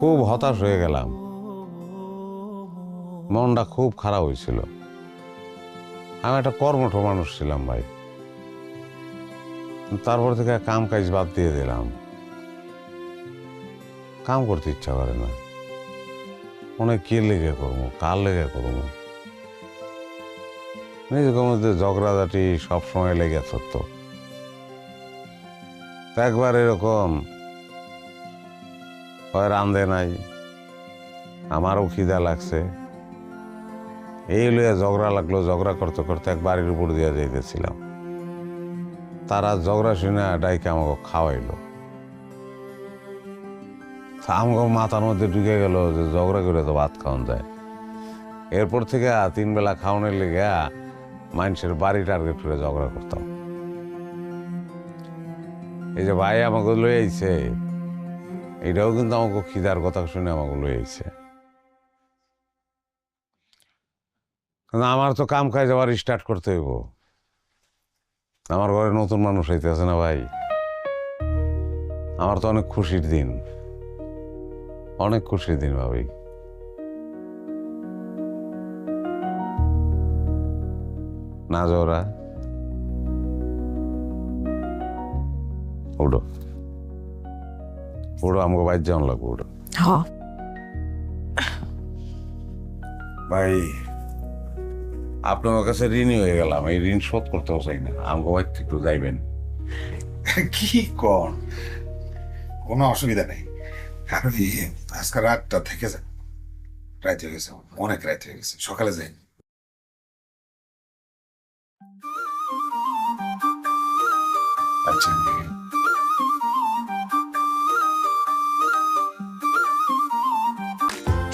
খুব হতাশ হয়ে গেলাম, মনটা খুব খারাপ হয়েছিল। আমি একটা কর্মঠ মানুষ ছিলাম ভাই, তারপর থেকে কাম কাজ বাদ দিয়ে দিলাম। কাম করতে ইচ্ছা করে না, অনেক কে লেগে করবো, কার লেগে করবো। নিজের মধ্যে ঝগড়াঝাটি সবসময় লেগে থাকতো। একবার এরকম হয় রান্ধে নাই, আমারও খিদা লাগছে, এই লইয়া ঝগড়া লাগলো। ঝগড়া করতে করতে এক বাড়ির উপর দিয়ে যাইতেছিলাম, তারা ঝগড়া শুনে ডাইকে আমাকে খাওয়াইলো। আমাকে মাথার মধ্যে ঢুকে গেল যে ঝগড়া করে তো ভাত খাওয়ান যায়। এরপর থেকে 3 বেলা খাওয়ানোর লেগে মানুষের বাড়ি টার্গেট করে ঝগড়া করতাম। এই যে ভাই আমাকে লই আইছে, এটাও কিন্তু আমাকে খিদার কথা শুনে আমাকে লই আইছে। কিন্তু আমার তো কাম কাজ আবার স্টার্ট করতে হইব। আমার ঘরে নতুন মানুষ হইতেছে না ভাই, আমার তো অনেক খুশির দিন, অনেক খুশির দিন ভাবি। না জোরা উঠো, উঠো, আমাকে বাইর যাওয়ান লাগবো, উঠো। ভাই আপনার কাছে ঋণই হয়ে গেলাম, এই ঋণ শোধ করতেও চাই না, আমাকে বাইর একটু যাইবেন। কি কর, কোনো অসুবিধা নেই। আপনি আজকে রাতটা থেকে যান, রাত হয়ে গেছে, অনেক রাত হয়ে গেছে, সকালে যাই। আচ্ছা,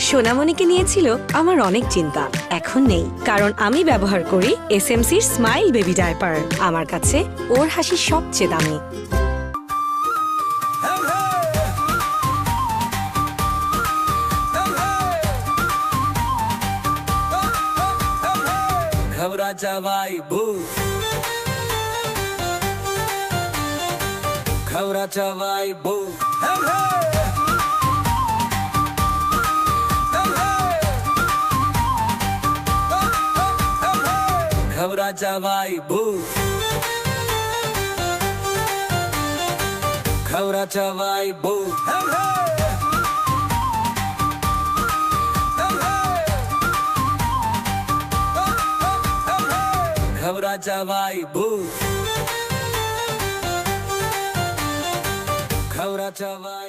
সোনামণিকে নিয়েছিল আমার অনেক চিন্তা, এখন নেই, কারণ আমি ব্যবহার করি এসএমসির স্মাইল বেবি ডায়পার। আমার কাছে ওর হাসি সবচেয়ে দামি। घबरा जावाई बू, घबरा जावाई बू, घबरा जावाई बू, घबरा जावाई बू, घबरा जावाई बू, घबरा जावाई